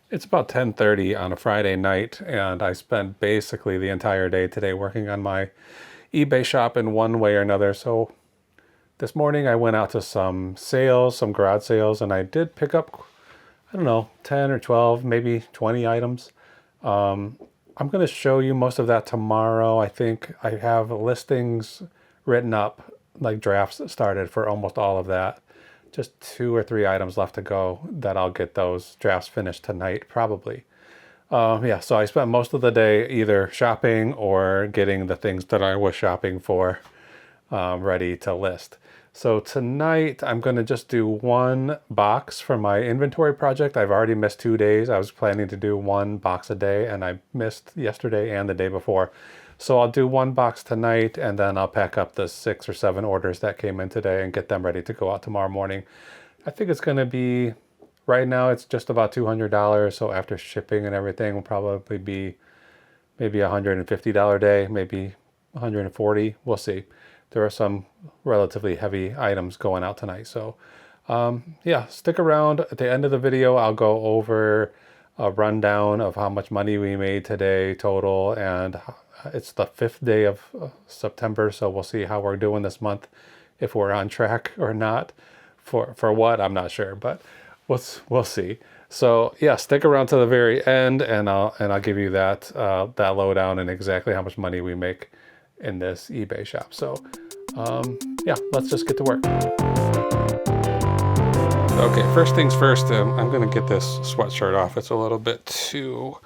It's about 10:30 on a Friday night, and I spent basically the entire day today working on my eBay shop in one way or another. So this morning I went out to some sales, some garage sales, and I did pick up, I don't know, 10 or 12, maybe 20 items. I'm going to show you most of that tomorrow. I think I have listings written up, like drafts started for almost all of that. Just 2 or 3 items left to go that I'll get those drafts finished tonight, probably. Yeah, so I spent most of the day either shopping or getting the things that I was shopping for ready to list. So tonight I'm going to just do one box for my inventory project. I've already missed 2 days. I was planning to do one box a day and I missed yesterday and the day before. So I'll do one box tonight and then I'll pack up the 6 or 7 orders that came in today and get them ready to go out tomorrow morning. I think it's going to be, right now it's just about $200. So after shipping and everything will probably be maybe $150 day, maybe 140. We'll see. There are some relatively heavy items going out tonight. So yeah, stick around. At the end of the video, I'll go over a rundown of how much money we made today total. And it's the 5th day of September. So we'll see how we're doing this month, if we're on track or not. For what, I'm not sure, but we'll see. So yeah, stick around to the very end, and I'll give you that that lowdown and exactly how much money we make in this eBay shop. So yeah, let's just get to work. Okay, first things first, I'm gonna get this sweatshirt off. It's a little bit too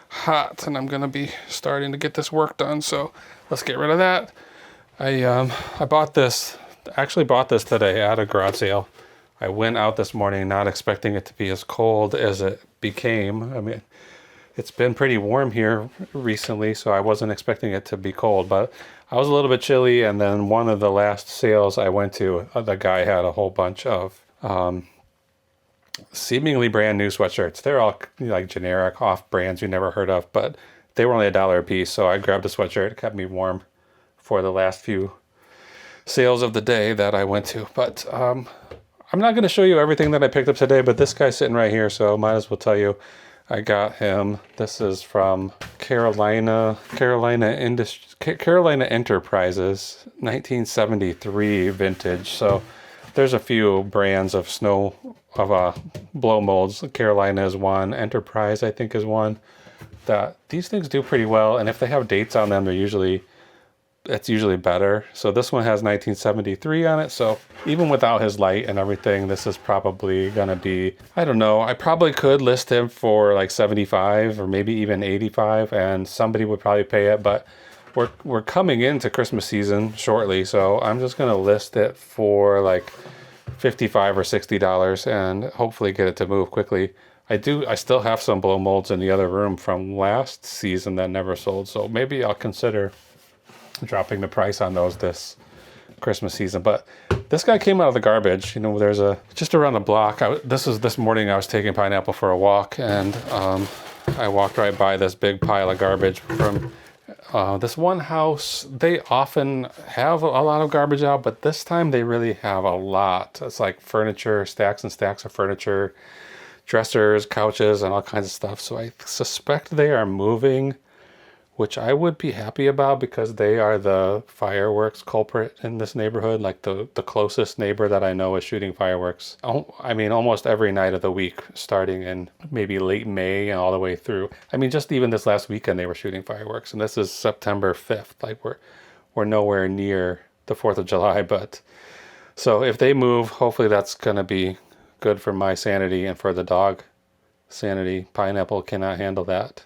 hot, and I'm gonna be starting to get this work done. So let's get rid of that. I bought this. Actually bought this today at a garage sale. I went out this morning not expecting it to be as cold as it became. I mean, it's been pretty warm here recently, so I wasn't expecting it to be cold, but I was a little bit chilly. And then one of the last sales I went to, the guy had a whole bunch of seemingly brand new sweatshirts. They're all like generic off brands you never heard of, but they were only $1 a piece. So I grabbed a sweatshirt. It kept me warm for the last few sales of the day that I went to. But I'm not going to show you everything that I picked up today, but this guy's sitting right here, so I might as well tell you I got him. This is from Carolina Enterprises, 1973 vintage. So there's a few brands of blow molds. Carolina is one. Enterprise, I think, is one. That these things do pretty well, and if they have dates on them, it's usually better. So this one has 1973 on it. So even without his light and everything, this is probably gonna be, I don't know, I probably could list him for like 75 or maybe even 85 and somebody would probably pay it, but we're coming into Christmas season shortly. So I'm just gonna list it for like $55 or $60 and hopefully get it to move quickly. I still have some blow molds in the other room from last season that never sold. So maybe I'll consider dropping the price on those this Christmas season. But this guy came out of the garbage. You know, there's just around the block. This morning I was taking Pineapple for a walk, and I walked right by this big pile of garbage from this one house. They often have a lot of garbage out, but this time they really have a lot. It's like furniture, stacks and stacks of furniture, dressers, couches, and all kinds of stuff. So I suspect they are moving, which I would be happy about because they are the fireworks culprit in this neighborhood. Like the closest neighbor that I know is shooting fireworks. I mean, almost every night of the week, starting in maybe late May and all the way through. I mean, just even this last weekend, they were shooting fireworks. And this is September 5th. Like we're nowhere near the 4th of July. But so if they move, hopefully that's going to be good for my sanity and for the dog sanity. Pineapple cannot handle that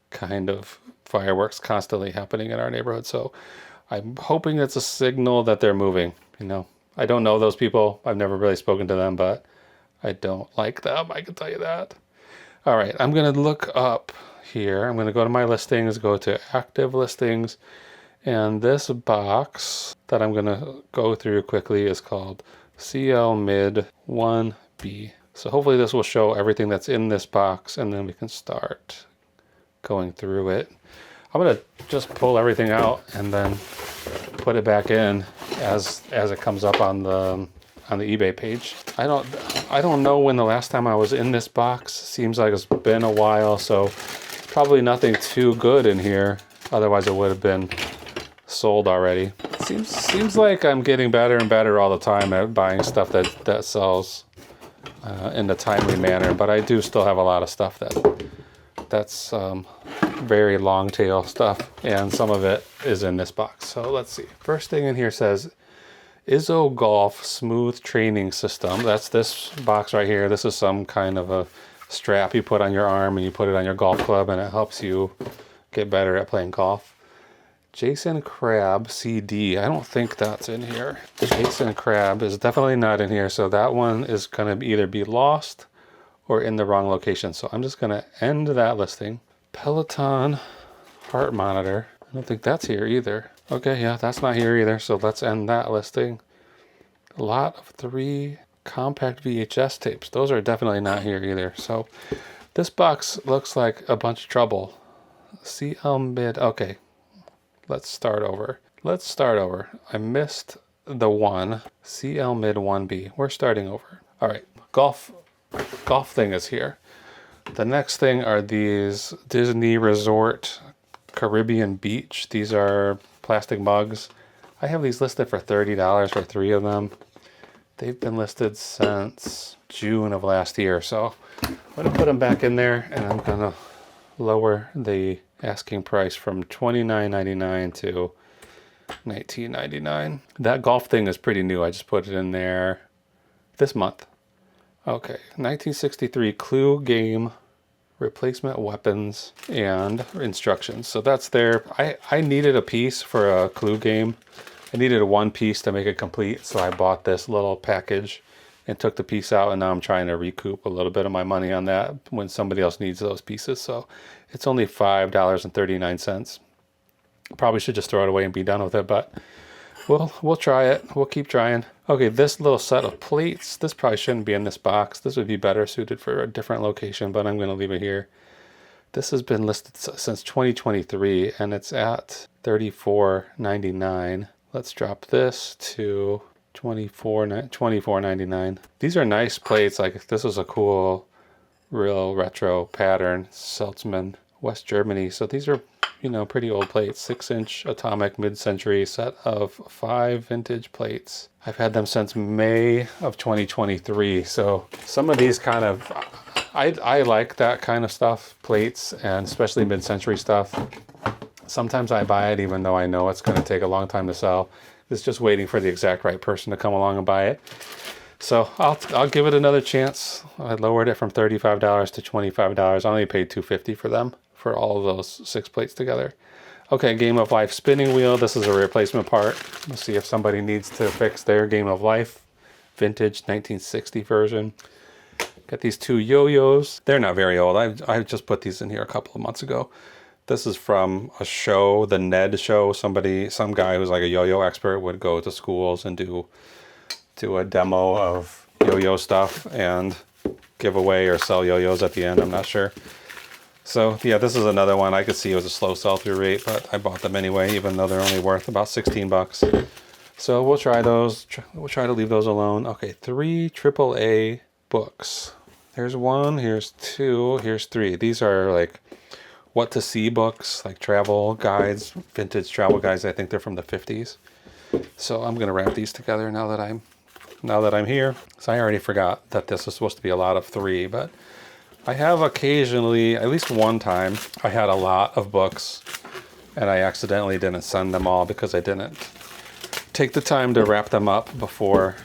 kind of fireworks constantly happening in our neighborhood. So I'm hoping it's a signal that they're moving. You know, I don't know those people. I've never really spoken to them, but I don't like them. I can tell you that. All right, I'm going to look up here. I'm going to go to my listings, go to active listings. And this box that I'm going to go through quickly is called CL Mid 1B. So hopefully this will show everything that's in this box, and then we can start going through it. I'm going to just pull everything out and then put it back in as it comes up on the on the eBay page. I don't know when the last time I was in this box. Seems like it's been a while, so probably nothing too good in here. Otherwise it would have been sold already. Seems like I'm getting better and better all the time at buying stuff that sells in a timely manner, but I do still have a lot of stuff that's very long tail stuff, and some of it is in this box. So let's see. First thing in here says Izzo Golf Smooth Training System. That's this box right here. This is some kind of a strap you put on your arm and you put it on your golf club, and it helps you get better at playing golf. Jason Crab CD. I don't think that's in here. Jason Crab is definitely not in here, so that one is going to either be lost or in the wrong location. So I'm just going to end that listing. Peloton heart monitor. I don't think that's here either. Okay, yeah, that's not here either, so let's end that listing. A lot of 3 compact VHS tapes. Those are definitely not here either. So this box looks like a bunch of trouble. CL mid. Okay. Let's start over. I missed the one. CL mid 1B. We're starting over. All right. Golf thing is here. The next thing are these Disney Resort Caribbean Beach. These are plastic mugs. I have these listed for $30 for 3 of them. They've been listed since June of last year. So I'm going to put them back in there, and I'm going to lower the asking price from $29.99 to $19.99. That golf thing is pretty new. I just put it in there this month. Okay, 1963 Clue Game Replacement Weapons and Instructions. So that's there. I needed a piece for a Clue game. I needed a 1 piece to make it complete, so I bought this little package and took the piece out, and now I'm trying to recoup a little bit of my money on that when somebody else needs those pieces. So it's only $5.39. Probably should just throw it away and be done with it, but we'll try it. We'll keep trying. Okay, this little set of plates, this probably shouldn't be in this box. This would be better suited for a different location, but I'm going to leave it here. This has been listed since 2023, and it's at $34.99. Let's drop this to $24.99. These are nice plates. Like, this is a cool, real retro pattern. Seltzman, West Germany. So these are, pretty old plates. 6-inch atomic mid-century set of 5 vintage plates. I've had them since May of 2023. So some of these kind of, I like that kind of stuff, plates, and especially mid-century stuff. Sometimes I buy it even though I know it's going to take a long time to sell. It's just waiting for the exact right person to come along and buy it. So I'll give it another chance. I lowered it from $35 to $25. I only paid $2.50 for them, for all of those 6 plates together. Okay, Game of Life spinning wheel. This is a replacement part. Let's see if somebody needs to fix their Game of Life. Vintage 1960 version. Got these 2 yo-yos. They're not very old. I just put these in here a couple of months ago. This is from a show, the Ned show. Some guy who's like a yo-yo expert would go to schools and do a demo of yo-yo stuff and give away or sell yo-yos at the end. I'm not sure. So yeah, this is another one. I could see it was a slow sell-through rate, but I bought them anyway, even though they're only worth about 16 bucks. So we'll try those. We'll try to leave those alone. Okay, 3 AAA books. Here's 1, here's 2, here's 3. These are like what to see books, like travel guides, vintage travel guides. I think they're from the 50s. So I'm gonna wrap these together now that I'm here. So I already forgot that this was supposed to be a lot of 3, but I have occasionally, at least one time, I had a lot of books and I accidentally didn't send them all because I didn't take the time to wrap them up before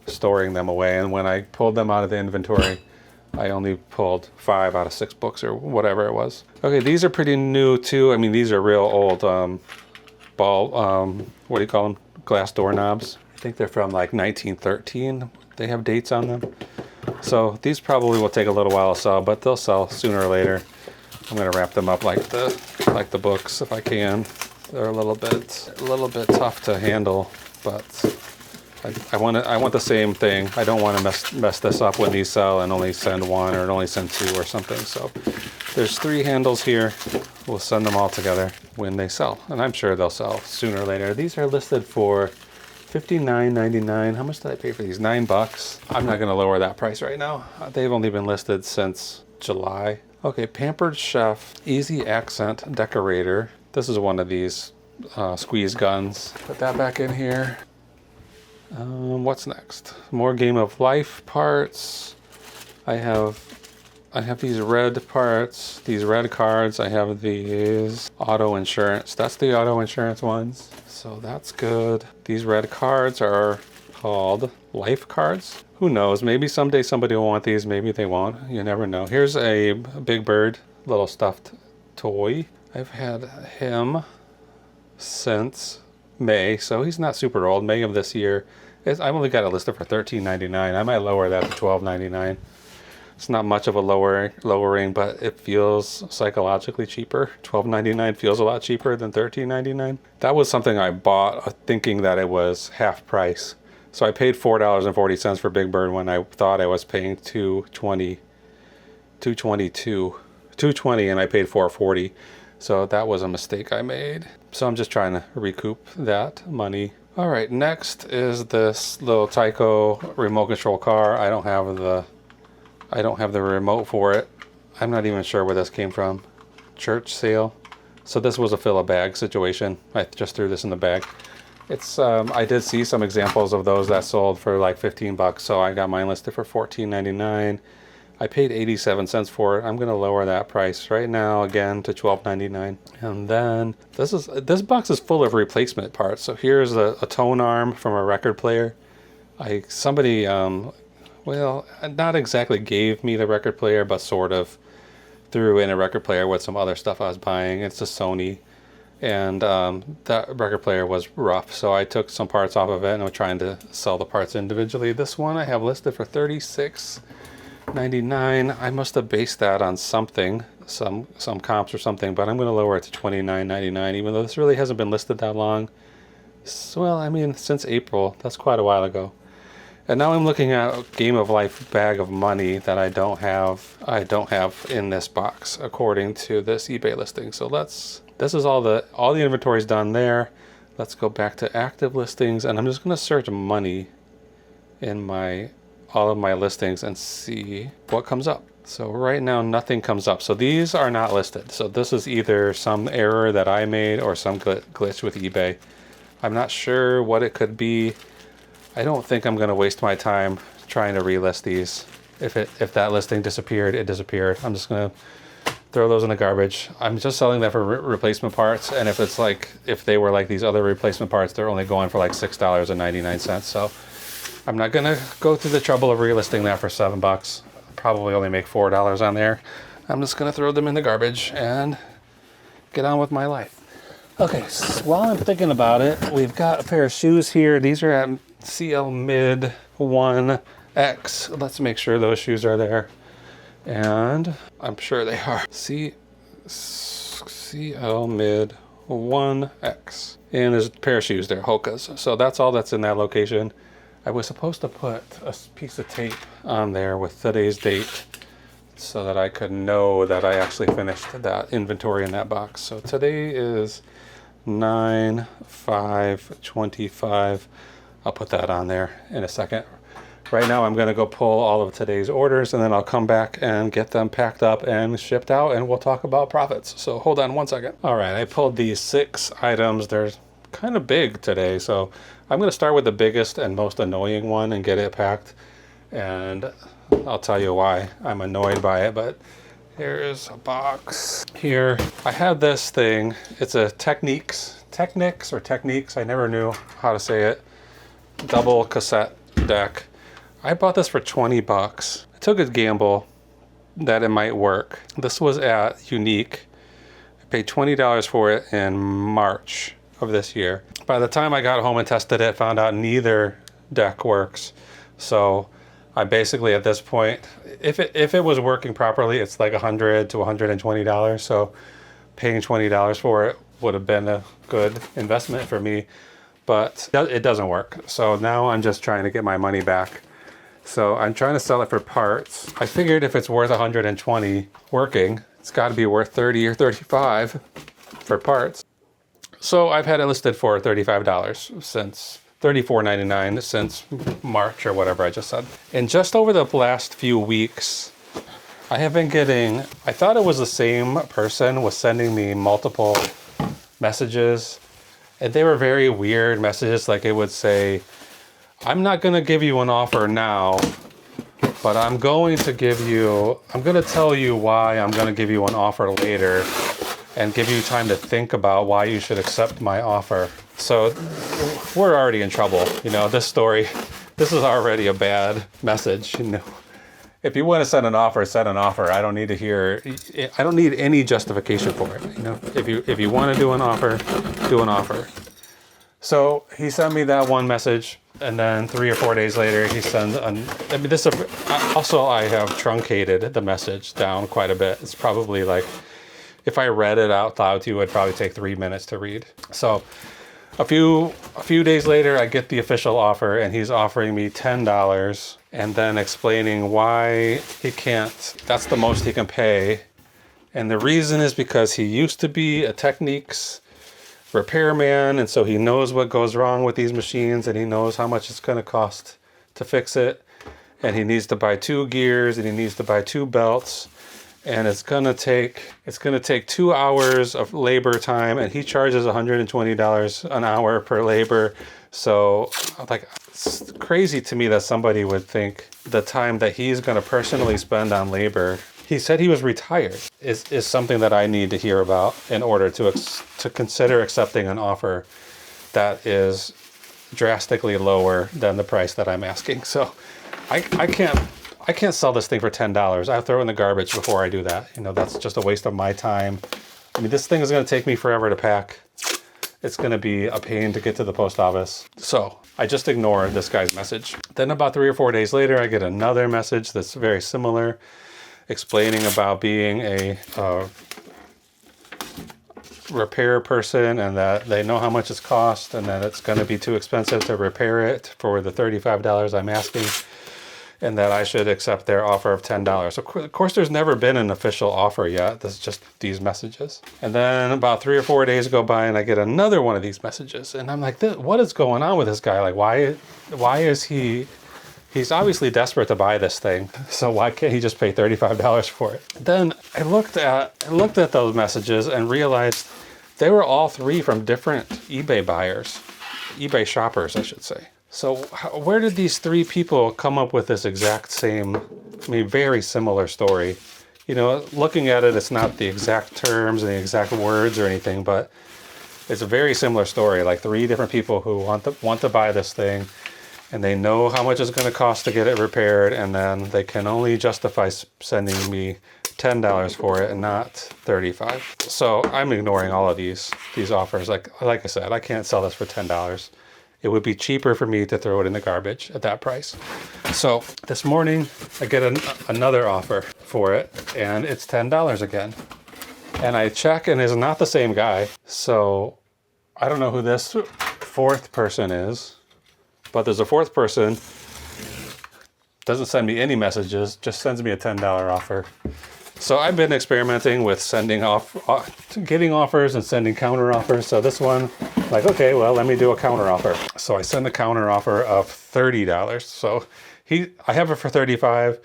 storing them away. And when I pulled them out of the inventory, I only pulled 5 out of 6 books or whatever it was. Okay, these are pretty new too. I mean, these are real old what do you call them? Glass doorknobs. I think they're from like 1913. They have dates on them. So these probably will take a little while to sell, but they'll sell sooner or later. I'm gonna wrap them up like the books if I can. They're a little bit tough to handle, but I want the same thing. I don't want to mess this up when these sell and only send 1 or only send 2 or something. So there's 3 handles here. We'll send them all together when they sell, and I'm sure they'll sell sooner or later. These are listed for $59.99. How much did I pay for these? $9. I'm not going to lower that price right now. They've only been listed since July. Okay, Pampered Chef Easy Accent Decorator. This is one of these squeeze guns. Put that back in here. What's next? More Game of Life parts. I have these red parts, these red cards. I have these auto insurance. That's the auto insurance ones. So that's good. These red cards are called life cards. Who knows? Maybe someday somebody will want these. Maybe they won't. You never know. Here's a Big Bird little stuffed toy. I've had him since May, so he's not super old. May of this year. I've only got it listed for $13.99. I might lower that to $12.99. It's not much of a lowering, but it feels psychologically cheaper. $12.99 feels a lot cheaper than $13.99. That was something I bought thinking that it was half price. So I paid $4.40 for Big Bird when I thought I was paying $2.22, $2.20, and I paid $4.40. So that was a mistake I made. So I'm just trying to recoup that money. All right, next is this little Tyco remote control car. I don't have the remote for it. I'm not even sure where this came from. Church sale. So this was a fill a bag situation. I just threw this in the bag. It's I did see some examples of those that sold for like $15, so I got mine listed for $14.99. I paid 87 cents for it. I'm gonna lower that price right now again to $12.99. And then this box is full of replacement parts. So here's a tone arm from a record player. Somebody well, not exactly gave me the record player, but sort of threw in a record player with some other stuff I was buying. It's a Sony, and that record player was rough, so I took some parts off of it and I'm trying to sell the parts individually. This one I have listed for $36.99. I must have based that on something, some comps or something, but I'm going to lower it to $29.99, even though this really hasn't been listed that long. So, well, I mean, since April. That's quite a while ago. And now I'm looking at a Game of Life bag of money that I don't have in this box according to this eBay listing. So this is all the inventory's done there. Let's go back to active listings, and I'm just going to search money in all of my listings and see what comes up. So right now nothing comes up. So these are not listed. So this is either some error that I made or some glitch with eBay. I'm not sure what it could be. I don't think I'm going to waste my time trying to relist these. If that listing disappeared, it disappeared. I'm just going to throw those in the garbage. I'm just selling them for replacement parts, and if they were like these other replacement parts, they're only going for like $6.99. So I'm not going to go through the trouble of relisting that for $7. Probably only make $4 on there. I'm just going to throw them in the garbage and get on with my life. Okay, so while I'm thinking about it, we've got a pair of shoes here. These are at CL Mid 1X. Let's make sure those shoes are there. And I'm sure they are. CL Mid 1X. And there's a pair of shoes there, Hoka's. So that's all that's in that location. I was supposed to put a piece of tape on there with today's date so that I could know that I actually finished that inventory in that box. So today is 9/5/25. I'll put that on there in a second. Right now I'm going to go pull all of today's orders, and then I'll come back and get them packed up and shipped out, and we'll talk about profits. So hold on one second. All right, I pulled these 6 items. They're kind of big today, so I'm going to start with the biggest and most annoying one and get it packed, and I'll tell you why I'm annoyed by it. But here's a box. Here I have this thing. It's a Technics, I never knew how to say it, double cassette deck. I bought this for $20. I took a gamble that it might work. This was at Unique. I paid $20 for it in March of this year. By the time I got home and tested it, found out neither deck works. So I basically, at this point, if it was working properly, it's like $100 to $120. So paying $20 for it would have been a good investment for me, but it doesn't work. So now I'm just trying to get my money back. So I'm trying to sell it for parts. I figured if it's worth $120 working, it's got to be worth $30 or $35 for parts. So I've had it listed for $35 since $34.99 since March or whatever I just said. And just over the last few weeks, I have been getting, I thought it was the same person was sending me multiple messages, and they were very weird messages. Like it would say, I'm not going to give you an offer now, but I'm going to tell you why I'm going to give you an offer later and give you time to think about why you should accept my offer. So we're already in trouble. You know, this is already a bad message. You know, if you want to send an offer, send an offer. I don't need any justification for it. You know, if you want to do an offer, do an offer. So he sent me that one message, and then 3 or 4 days later, he sends also I have truncated the message down quite a bit. It's probably like, if I read it out loud to you, it'd probably take 3 minutes to read. So a few days later, I get the official offer, and he's offering me $10 and then explaining why he can't, that's the most he can pay. And the reason is because he used to be a Technics repairman, and so he knows what goes wrong with these machines, and he knows how much it's going to cost to fix it. And he needs to buy 2 gears, and he needs to buy 2 belts. And it's gonna take 2 hours of labor time, and he charges $120 an hour per labor. So like, it's crazy to me that somebody would think the time that he's gonna personally spend on labor, he said he was retired, is something that I need to hear about in order to consider accepting an offer that is drastically lower than the price that I'm asking. So I can't sell this thing for $10. I'll throw it in the garbage before I do that. You know, that's just a waste of my time. I mean, this thing is going to take me forever to pack. It's going to be a pain to get to the post office. So I just ignored this guy's message. Then about 3 or 4 days later, I get another message that's very similar, explaining about being a repair person, and that they know how much it's cost, and that it's going to be too expensive to repair it for the $35 I'm asking, and that I should accept their offer of $10. Of course, there's never been an official offer yet. This is just these messages. And then about 3 or 4 days go by, and I get another one of these messages, and I'm like, what is going on with this guy? Like, why is he's obviously desperate to buy this thing, so why can't he just pay $35 for it? Then I looked at those messages and realized they were all 3 from different eBay buyers, eBay shoppers, I should say. So where did these 3 people come up with this exact same, I mean, very similar story? You know, looking at it, it's not the exact terms and the exact words or anything, but it's a very similar story. Like 3 different people who want to buy this thing, and they know how much it's going to cost to get it repaired, and then they can only justify sending me $10 for it and not $35. So I'm ignoring all of these offers. Like I said, I can't sell this for $10. It would be cheaper for me to throw it in the garbage at that price. So this morning, I get another offer for it, and it's $10 again. And I check, and it's not the same guy. So I don't know who this 4th person is, but there's a 4th person, doesn't send me any messages, just sends me a $10 offer. So I've been experimenting with getting offers and sending counter offers. So this one, like, okay, well, let me do a counter offer. So I send a counter offer of $30. So I have it for $35.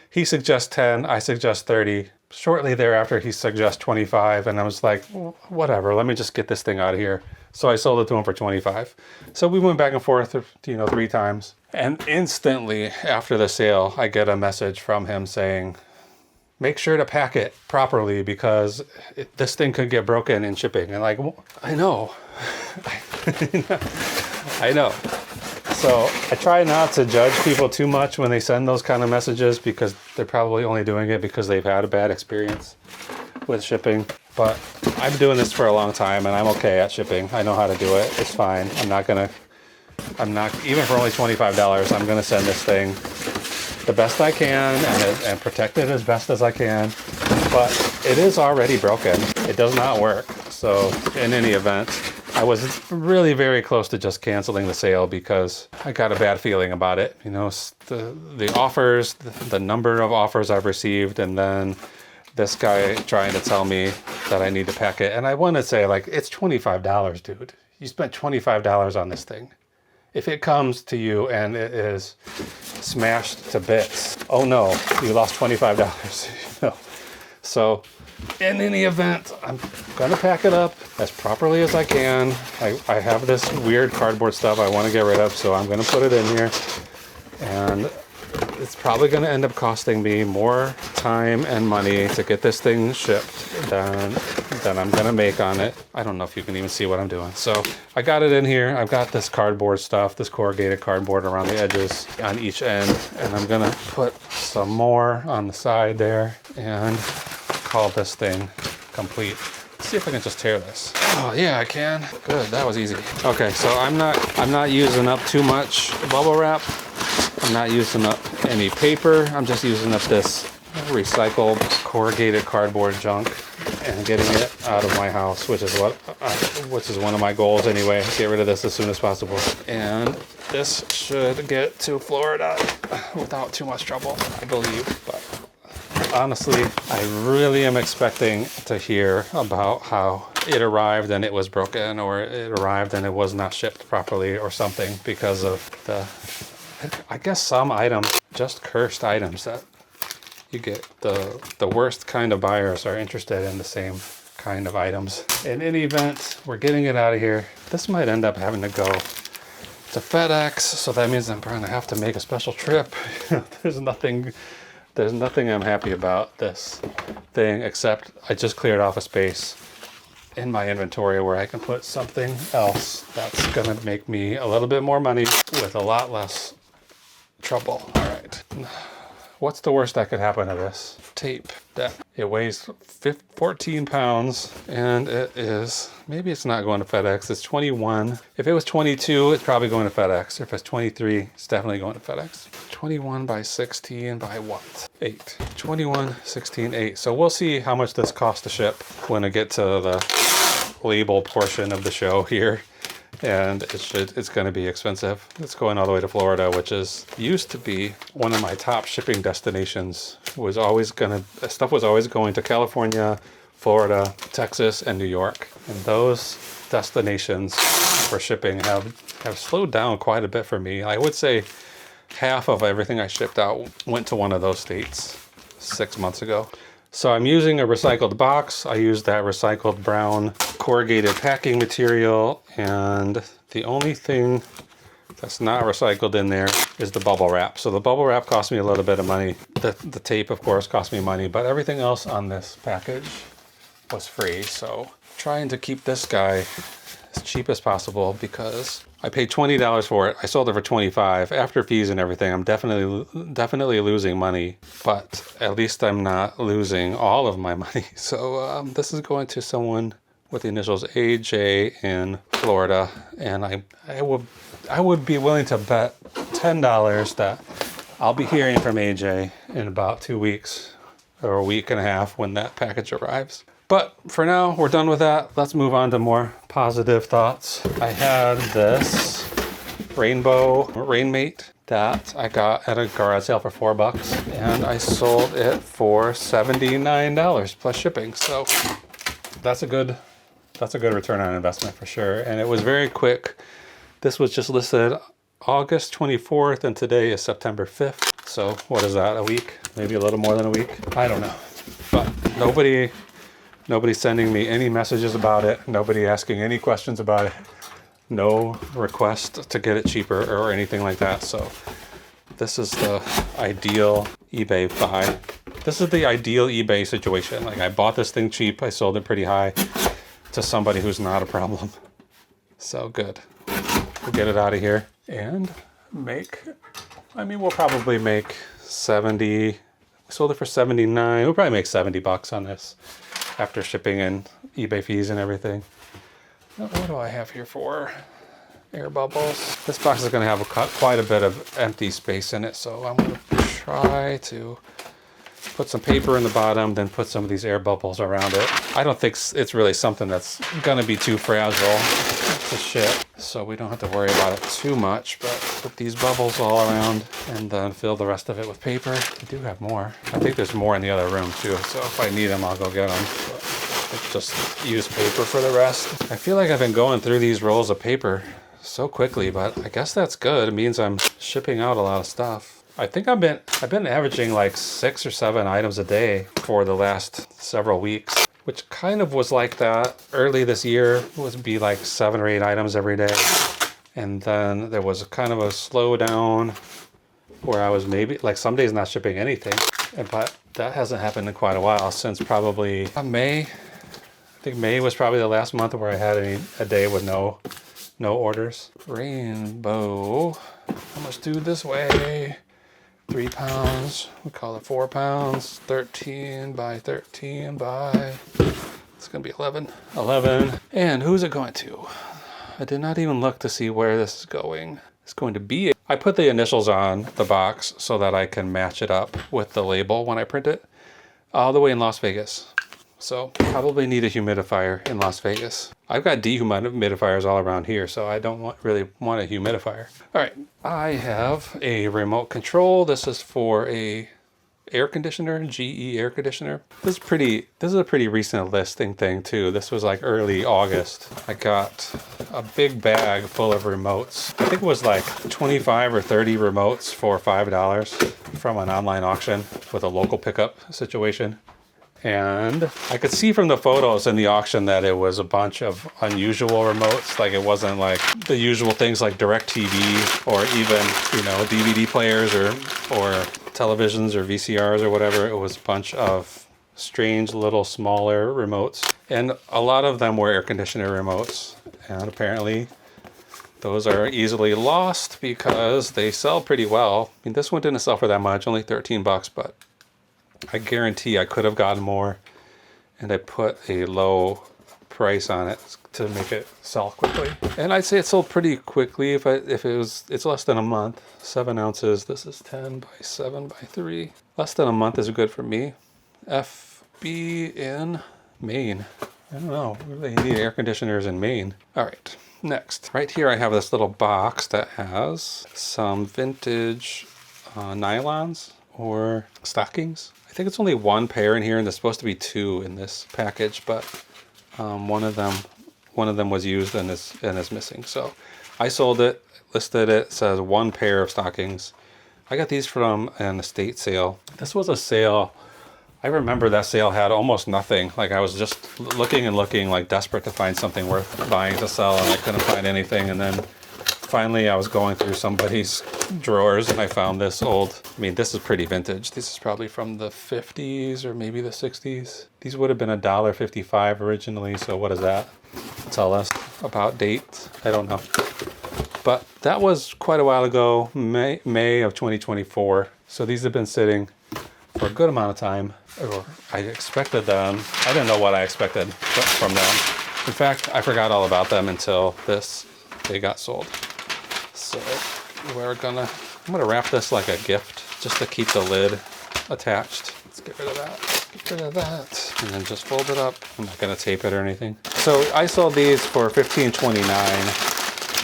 He suggests 10, I suggest 30. Shortly thereafter, he suggests 25, and I was like, whatever, let me just get this thing out of here. So I sold it to him for 25. So we went back and forth, 3 times. And instantly after the sale, I get a message from him saying, make sure to pack it properly because this thing could get broken in shipping. And like, I know. I know. So I try not to judge people too much when they send those kind of messages, because they're probably only doing it because they've had a bad experience with shipping. But I've been doing this for a long time, and I'm okay at shipping. I know how to do it. It's fine. I'm not, even for only $25, I'm going to send this thing the best I can and protect it as best as I can. But it is already broken. It does not work. So in any event, I was really very close to just canceling the sale because I got a bad feeling about it. You know, the offers, the number of offers I've received, and then this guy trying to tell me that I need to pack it. And I want to say, like, it's $25, dude. You spent $25 on this thing. if it comes to you and it is smashed to bits, oh no, you lost $25. You know? So in any event, I'm gonna pack it up as properly as I can. I have this weird cardboard stuff I want to get rid of, so I'm gonna put it in here, and it's probably gonna end up costing me more time and money to get this thing shipped than I'm gonna make on it. I don't know if you can even see what I'm doing. So I got it in here. I've got this cardboard stuff, this corrugated cardboard around the edges on each end, and I'm gonna put some more on the side there and call this thing complete. Let's see if I can just tear this. Oh yeah, I can. Good, that was easy. Okay, so I'm not using up too much bubble wrap. I'm not using up any paper. I'm just using up this recycled corrugated cardboard junk and getting it out of my house, which is one of my goals anyway. Get rid of this as soon as possible. And this should get to Florida without too much trouble, I believe. But honestly, I really am expecting to hear about how it arrived and it was broken, or it arrived and it was not shipped properly or something, because of I guess some items, just cursed items, that you get the worst kind of buyers are interested in the same kind of items. In any event, we're getting it out of here. This might end up having to go to FedEx, so that means I'm going to have to make a special trip. There's nothing I'm happy about this thing, except I just cleared off a space in my inventory where I can put something else that's going to make me a little bit more money with a lot less trouble. All right. What's the worst that could happen to this? Tape. It weighs 14 pounds, and it is, maybe it's not going to FedEx. It's 21. If it was 22, it's probably going to FedEx. If it's 23, it's definitely going to FedEx. 21 by 16 by what? 8. 21, 16, 8. So we'll see how much this costs to ship when I get to the label portion of the show here. And it's going to be expensive. It's going all the way to Florida, which used to be one of my top shipping destinations. Stuff was always going to California, Florida, Texas, and New York. And those destinations for shipping have slowed down quite a bit for me. I would say half of everything I shipped out went to one of those states 6 months ago. So I'm using a recycled box. I used that recycled brown corrugated packing material, and the only thing that's not recycled in there is the bubble wrap. So the bubble wrap cost me a little bit of money. The tape, of course, cost me money, but everything else on this package was free. So trying to keep this guy as cheap as possible, because I paid $20 for it. I sold it for $25. After fees and everything, I'm definitely losing money, but at least I'm not losing all of my money. So this is going to someone with the initials AJ in Florida, and I would be willing to bet $10 that I'll be hearing from AJ in about 2 weeks or a week and a half when that package arrives. But for now, we're done with that. Let's move on to more positive thoughts. I had this rainbow rainmate that I got at a garage sale for $4, and I sold it for $79 plus shipping. So that's a good return on investment for sure. And it was very quick. This was just listed August 24th, and today is September 5th. So what is that, a week? Maybe a little more than a week? I don't know. But nobody's sending me any messages about it. Nobody asking any questions about it. No request to get it cheaper or anything like that. So this is the ideal eBay buy. This is the ideal eBay situation. Like, I bought this thing cheap. I sold it pretty high to somebody who's not a problem. So good. We'll get it out of here and we'll probably make 70. We sold it for 79. We'll probably make $70 on this after shipping and eBay fees and everything. What do I have here for air bubbles? This box is going to have quite a bit of empty space in it, so I'm going to try to put some paper in the bottom, then put some of these air bubbles around it. I don't think it's really something that's going to be too fragile to ship, so we don't have to worry about it too much, but put these bubbles all around and then fill the rest of it with paper. I do have more. I think there's more in the other room too, so if I need them, I'll go get them. But just use paper for the rest. I feel like I've been going through these rolls of paper so quickly, but I guess that's good. It means I'm shipping out a lot of stuff. I think I've been averaging like 6 or 7 items a day for the last several weeks, which kind of was like that early this year. It would be like 7 or 8 items every day. And then there was kind of a slowdown where I was maybe like some days not shipping anything, but that hasn't happened in quite a while, since probably May. I think May was probably the last month where I had a day with no orders. Rainbow, how much do this weigh? 3 pounds, we call it 4 pounds, 13 by 13 by, it's gonna be 11. And who's it going to? I did not even look to see where this is going. It's going to be, I put the initials on the box so that I can match it up with the label when I print it, all the way in Las Vegas. So probably need a humidifier in Las Vegas. I've got dehumidifiers all around here, so I don't really want a humidifier. All right, I have a remote control. This is for a air conditioner, GE air conditioner. This is a pretty recent listing thing too. This was like early August. I got a big bag full of remotes. I think it was like 25 or 30 remotes for $5 from an online auction with a local pickup situation. And I could see from the photos in the auction that it was a bunch of unusual remotes. Like it wasn't like the usual things like DirecTV or even, DVD players or televisions or VCRs or whatever. It was a bunch of strange little smaller remotes. And a lot of them were air conditioner remotes. And apparently those are easily lost because they sell pretty well. I mean, this one didn't sell for that much, only 13 bucks, but I guarantee I could have gotten more, and I put a low price on it to make it sell quickly. And I'd say it sold pretty quickly it's less than a month. 7 ounces. This is 10 by 7 by 3. Less than a month is good for me. FB in Maine. I don't know. They need air conditioners in Maine. All right. Next, right here I have this little box that has some vintage nylons or stockings. I think it's only 1 pair in here, and there's supposed to be 2 in this package, but one of them was used and is missing. So I sold it, listed it, says 1 pair of stockings. I got these from an estate sale. This was a sale. I remember that sale had almost nothing. Like I was just looking and looking, like desperate to find something worth buying to sell, and I couldn't find anything. And then finally I was going through somebody's drawers and I found this old, this is pretty vintage. This is probably from the 50s or maybe the 60s. These would have been $1.55 originally, so what does that tell us about dates? I don't know. But that was quite a while ago, May of 2024. So these have been sitting for a good amount of time, or I expected them. I didn't know what I expected from them. In fact, I forgot all about them until they got sold. So I'm gonna wrap this like a gift just to keep the lid attached. Let's get rid of that. And then just fold it up. I'm not gonna tape it or anything. So I sold these for $15.29.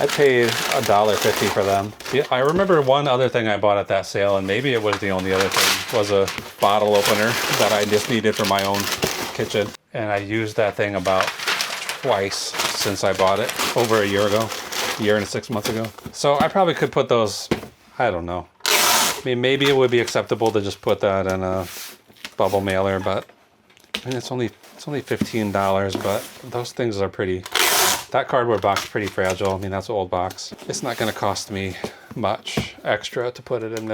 I paid $1.50 for them. Yeah, I remember one other thing I bought at that sale, and maybe it was the only other thing, was a bottle opener that I just needed for my own kitchen. And I used that thing about twice since I bought it, over a year and 6 months ago. So I probably could put those, I don't know. Maybe it would be acceptable to just put that in a bubble mailer, but it's only $15, but those things are pretty, that cardboard box is pretty fragile. That's an old box. It's not gonna cost me much extra to put it in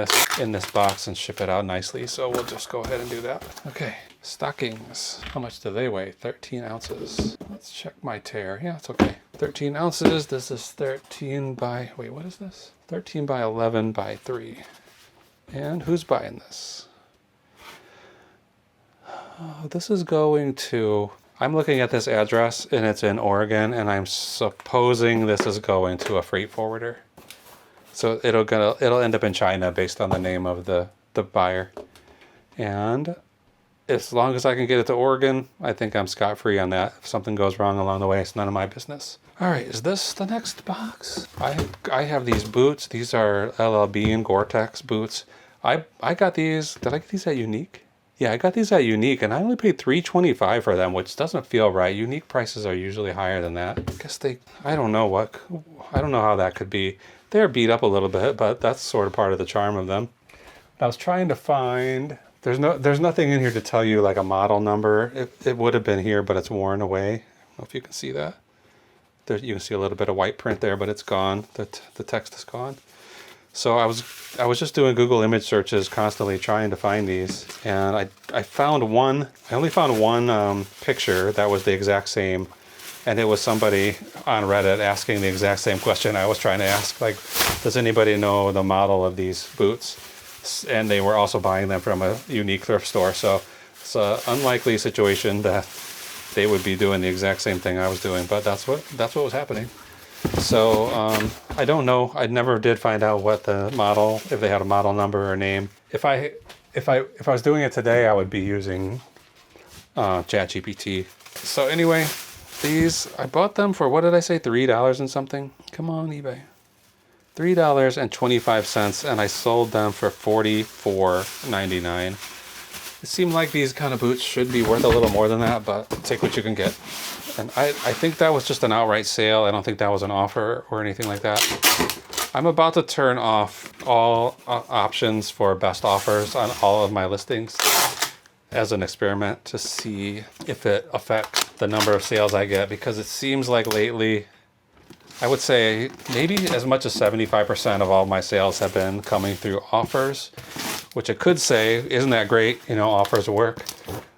this box and ship it out nicely, so we'll just go ahead and do that. Okay, stockings. How much do they weigh? 13 ounces. Let's check my tear. Yeah, it's okay. 13 ounces. This is 13 by, wait, what is this? 13 by 11 by 3. And who's buying this? Oh, this is going to, I'm looking at this address and it's in Oregon, and I'm supposing this is going to a freight forwarder. So it'll end up in China based on the name of the buyer. And as long as I can get it to Oregon, I think I'm scot-free on that. If something goes wrong along the way, it's none of my business. All right, is this the next box? I have these boots. These are LL Bean Gore-Tex boots. I got these, did I get these at Unique? Yeah, I got these at Unique, and I only paid $3.25 for them, which doesn't feel right. Unique prices are usually higher than that. I guess I don't know how that could be. They're beat up a little bit, but that's sort of part of the charm of them. I was trying to find, there's nothing in here to tell you like a model number. It would have been here, but it's worn away. I don't know if you can see that. You can see a little bit of white print there, but it's gone. The text is gone. So I was just doing Google image searches constantly trying to find these, and I found one. I only found one picture that was the exact same, and it was somebody on Reddit asking the exact same question I was trying to ask, like, does anybody know the model of these boots? And they were also buying them from a Unique thrift store, so it's an unlikely situation that they would be doing the exact same thing I was doing, but that's what was happening. So I don't know. I never did find out what the model, if they had a model number or name. If I was doing it today, I would be using ChatGPT. So anyway, these I bought them for, what did I say, $3 and something? Come on, eBay. $3.25, and I sold them for $44.99. It seemed like these kind of boots should be worth a little more than that, but take what you can get. And I think that was just an outright sale. I don't think that was an offer or anything like that. I'm about to turn off all options for best offers on all of my listings as an experiment to see if it affects the number of sales I get, because it seems like lately, I would say maybe as much as 75% of all my sales have been coming through offers, which I could say, isn't that great? You know, offers work.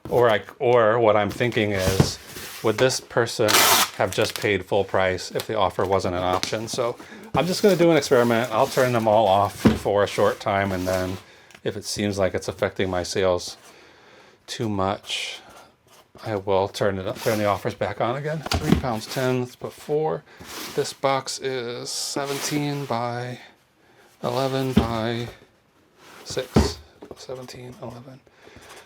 Or what I'm thinking is, would this person have just paid full price if the offer wasn't an option? So I'm just going to do an experiment. I'll turn them all off for a short time, and then if it seems like it's affecting my sales too much, I will turn the offers back on again. £3.10, let's put 4. This box is 17 by 11 by 6. 17, 11,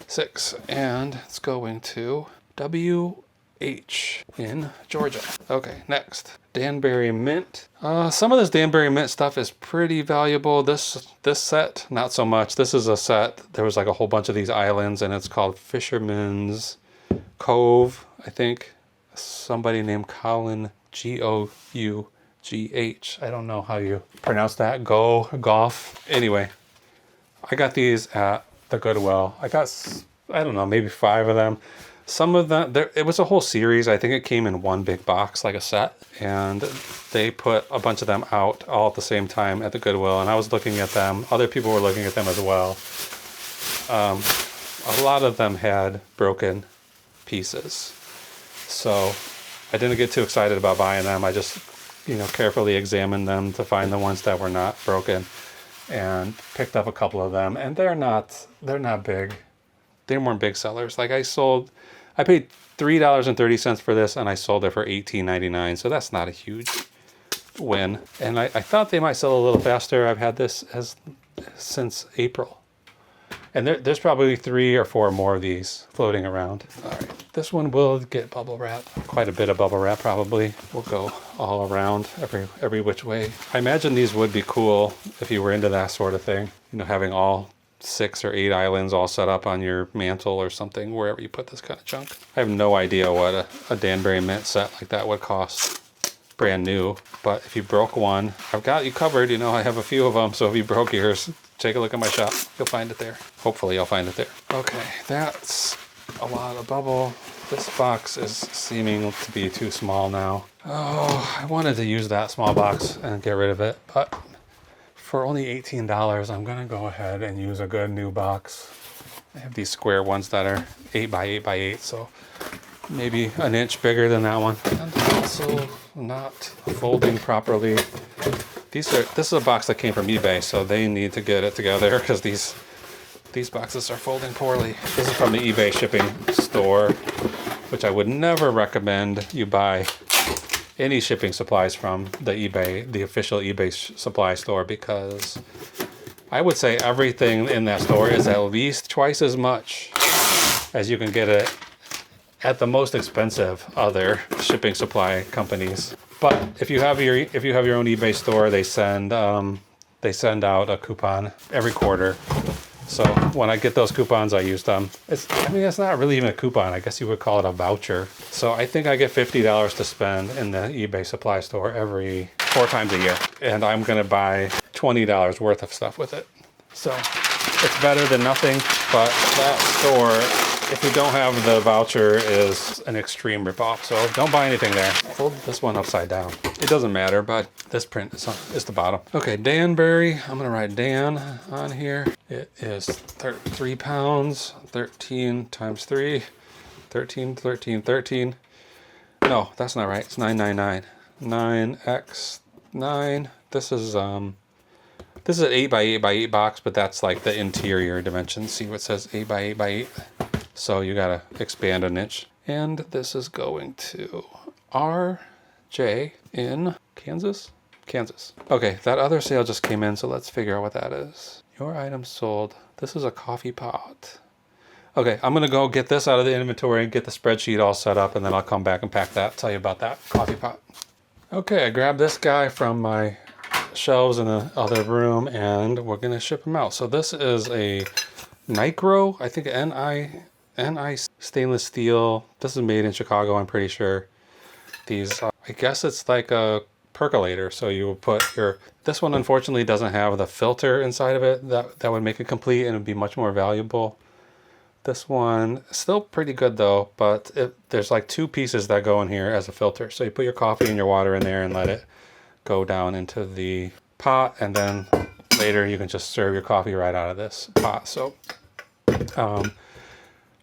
6. And it's going to WH in Georgia. Okay, next. Danbury Mint. Some of this Danbury Mint stuff is pretty valuable. This set, not so much. This is a set. There was like a whole bunch of these islands, and it's called Fisherman's Cove, I think. Somebody named Colin, Gough. I don't know how you pronounce that. Golf. Anyway, I got these at the Goodwill. I got, I don't know, maybe 5 of them. Some of them, it was a whole series. I think it came in one big box, like a set. And they put a bunch of them out all at the same time at the Goodwill. And I was looking at them. Other people were looking at them as well. A lot of them had broken pieces. So I didn't get too excited about buying them. I just, carefully examined them to find the ones that were not broken, and picked up a couple of them. And they're not big. They weren't big sellers. Like I paid $3.30 for this, and I sold it for $18.99. So that's not a huge win. And I thought they might sell a little faster. I've had this since April. And there's probably 3 or 4 more of these floating around. All right, this one will get bubble wrap. Quite a bit of bubble wrap probably. We'll go all around, every which way. I imagine these would be cool if you were into that sort of thing. Having all 6 or 8 islands all set up on your mantle or something, wherever you put this kind of junk. I have no idea what a Danbury Mint set like that would cost. Brand new. But if you broke one, I've got you covered. I have a few of them. So if you broke yours, take a look at my shop. You'll find it there. Hopefully you'll find it there. Okay, that's a lot of bubble. This box is seeming to be too small now. Oh, I wanted to use that small box and get rid of it, but for only $18, I'm gonna go ahead and use a good new box. I have these square ones that are 8 by 8 by 8, so maybe an inch bigger than that one. And also not folding properly. This is a box that came from eBay, so they need to get it together because these boxes are folding poorly. This is from the eBay shipping store, which I would never recommend you buy any shipping supplies from the official eBay supply store, because I would say everything in that store is at least twice as much as you can get it at the most expensive other shipping supply companies. But if you have your own eBay store, they send out a coupon every quarter So when I get those coupons, I use them. I mean, it's not really even a coupon. I guess you would call it a voucher. So I think I get $50 to spend in the eBay supply store every 4 times a year. And I'm going to buy $20 worth of stuff with it. So it's better than nothing, but that store, if you don't have the voucher, is an extreme ripoff. So don't buy anything there. Fold this one upside down. It doesn't matter, but this print is the bottom. Okay, Danbury. I'm gonna write Dan on here. It is 3 pounds, 13 times 3, 13, 13, 13. No, that's not right. It's 999. 9x9. This is an 8 by 8 by 8 box, but that's like the interior dimensions. See what says 8 by 8 by 8? So you gotta expand an inch. And this is going to RJ in Kansas? Kansas. Okay, that other sale just came in, so let's figure out what that is. Your item sold. This is a coffee pot. Okay, I'm gonna go get this out of the inventory and get the spreadsheet all set up, and then I'll come back and pack that, tell you about that coffee pot. Okay, I grabbed this guy from my shelves in the other room, and we're gonna ship him out. So this is a Nicro, I think NI stainless steel. This is made in Chicago, I'm pretty sure. These, I guess it's like a percolator. So you will put this one unfortunately doesn't have the filter inside of it. That would make it complete and it would be much more valuable. This one, still pretty good though, but there's like 2 pieces that go in here as a filter. So you put your coffee and your water in there and let it go down into the pot, and then later you can just serve your coffee right out of this pot. So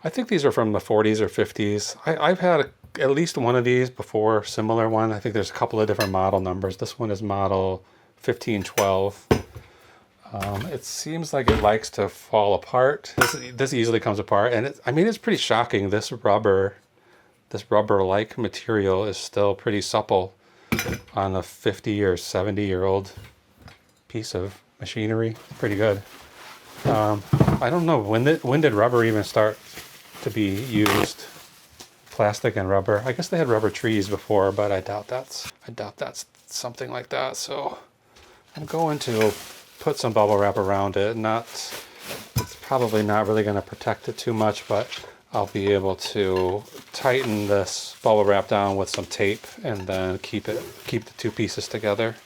I think these are from the 40s or 50s. I've had at least one of these before, similar one. I think there's a couple of different model numbers. This one is model 1512. It seems like it likes to fall apart. This easily comes apart, and I mean, it's pretty shocking. This rubber-like material is still pretty supple on a 50 or 70-year-old piece of machinery. Pretty good. I don't know, when did rubber even start to be used? Plastic and rubber. I guess they had rubber trees before, but I doubt that's something like that. So I'm going to put some bubble wrap around it. It's probably not really going to protect it too much, but I'll be able to tighten this bubble wrap down with some tape and then keep the 2 pieces together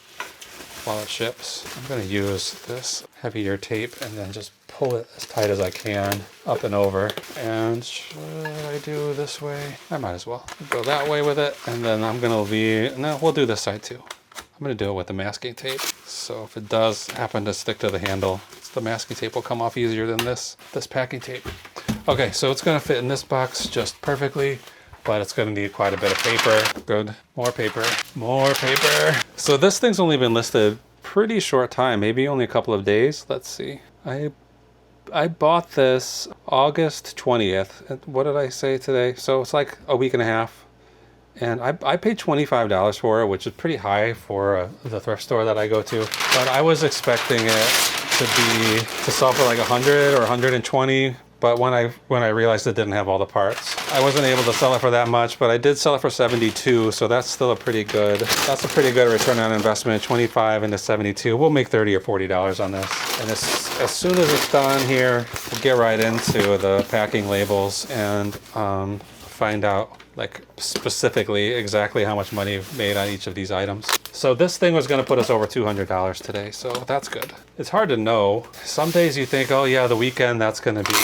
while it ships. I'm going to use this heavier tape and then just pull it as tight as I can up and over. And should I do this way? I might as well go that way with it. And then we'll do this side too. I'm going to do it with the masking tape. So if it does happen to stick to the handle, the masking tape will come off easier than this packing tape. Okay, so it's going to fit in this box just perfectly, but it's going to need quite a bit of paper. Good. More paper. More paper. So this thing's only been listed pretty short time, maybe only a couple of days. Let's see. I bought this August 20th. What did I say today? So it's like a week and a half. And I paid $25 for it, which is pretty high for the thrift store that I go to. But I was expecting it to sell for like 100 or 120. But when I realized it didn't have all the parts, I wasn't able to sell it for that much, but I did sell it for 72, so that's still a pretty good return on investment. 25 into 72, we'll make $30 or $40 on this. And as soon as it's done here, we'll get right into the packing labels and find out like specifically exactly how much money we've made on each of these items. So this thing was going to put us over $200 today, so that's good. It's hard to know. Some days you think, oh yeah, the weekend, that's going to be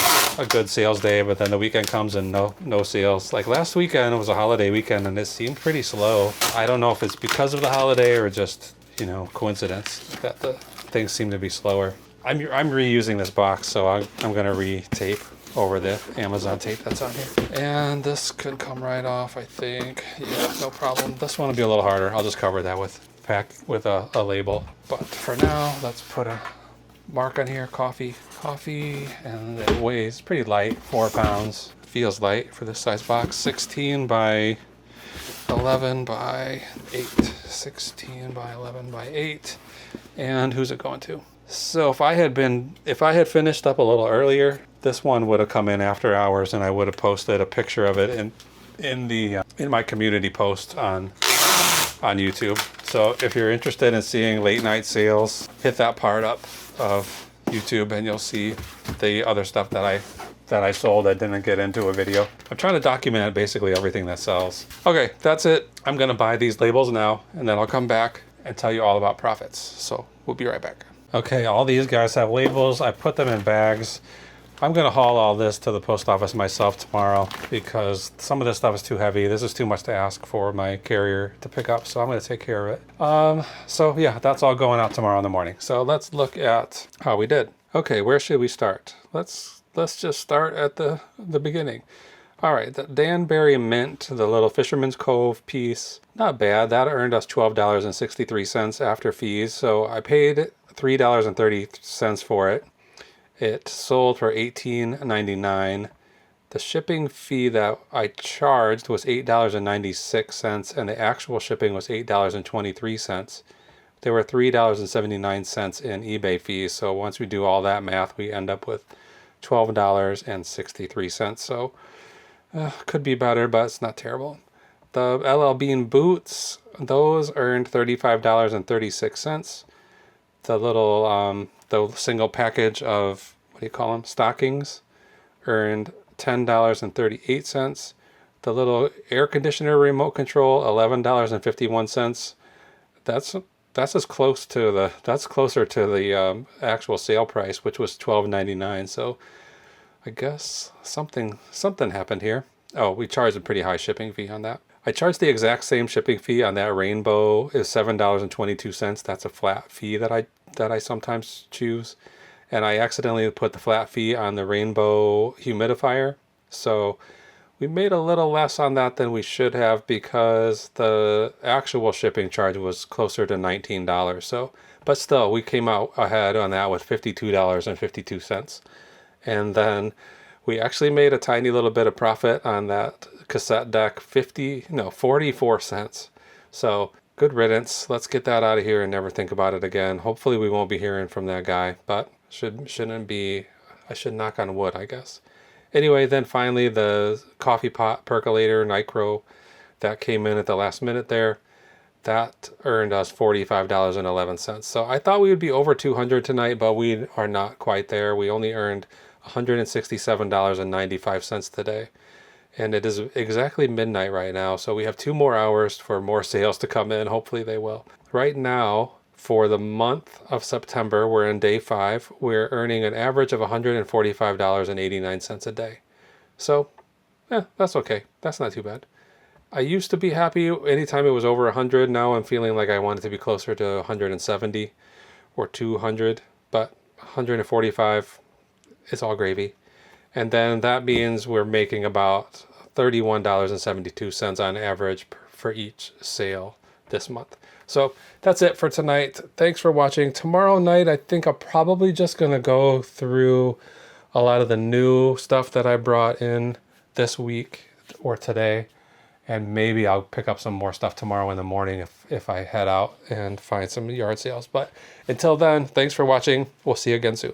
a good sales day, but then the weekend comes and no sales. Like last weekend, it was a holiday weekend and it seemed pretty slow. I don't know if it's because of the holiday or just, coincidence that the things seem to be slower. I'm reusing this box, so I'm going to re-tape over the Amazon tape that's on here. And this could come right off, I think. Yeah, no problem. This one will be a little harder. I'll just cover that with a label. But for now, let's put a mark on here, coffee, and it weighs pretty light, 4 pounds. Feels light for this size box. 16 by 11 by 8. 16 by 11 by 8. And who's it going to? So if I had finished up a little earlier, this one would have come in after hours, and I would have posted a picture of it in my community post on YouTube. So if you're interested in seeing late night sales, hit that part up of YouTube, and you'll see the other stuff that I sold that didn't get into a video. I'm trying to document basically everything that sells. Okay, that's it. I'm gonna buy these labels now, and then I'll come back and tell you all about profits. So we'll be right back. Okay, all these guys have labels. I put them in bags. I'm gonna haul all this to the post office myself tomorrow because some of this stuff is too heavy. This is too much to ask for my carrier to pick up, so I'm gonna take care of it. So yeah, that's all going out tomorrow in the morning. So let's look at how we did. Okay, where should we start? Let's just start at the beginning. All right, the Danbury Mint, the little Fisherman's Cove piece, not bad. That earned us $12.63 after fees. So I paid $3.30 for it. It sold for $18.99. The shipping fee that I charged was $8.96, and the actual shipping was $8.23. There were $3.79 in eBay fees. So once we do all that math, we end up with $12.63. So could be better, but it's not terrible. The LL Bean boots, those earned $35.36. The little the single package of, what do you call them, stockings, earned $10.38. The little air conditioner remote control, $11.51. That's as close to the, that's closer to the actual sale price, which was $12.99. So I guess something happened here. Oh, we charged a pretty high shipping fee on that. I charged the exact same shipping fee on that rainbow, is $7.22. That's a flat fee that I sometimes choose. And I accidentally put the flat fee on the rainbow humidifier. So we made a little less on that than we should have because the actual shipping charge was closer to $19. So, but still, we came out ahead on that with $52.52. And then we actually made a tiny little bit of profit on that cassette deck, 44 cents. So good riddance. Let's get that out of here and never think about it again. Hopefully we won't be hearing from that guy, but shouldn't be. I should knock on wood, I guess. Anyway, then finally the coffee pot percolator Nicro that came in at the last minute there. That earned us $45.11. So I thought we would be over 200 tonight, but we are not quite there. We only earned $167.95 today. And it is exactly midnight right now, so we have 2 more hours for more sales to come in. Hopefully they will. Right now, for the month of September, we're in day 5. We're earning an average of $145.89 a day. So, that's okay. That's not too bad. I used to be happy anytime it was over 100. Now I'm feeling like I want it to be closer to 170 or 200, but 145 is all gravy. And then that means we're making about $31.72 on average for each sale this month. So that's it for tonight. Thanks for watching. Tomorrow night, I think I'm probably just going to go through a lot of the new stuff that I brought in this week or today. And maybe I'll pick up some more stuff tomorrow in the morning if I head out and find some yard sales. But until then, thanks for watching. We'll see you again soon.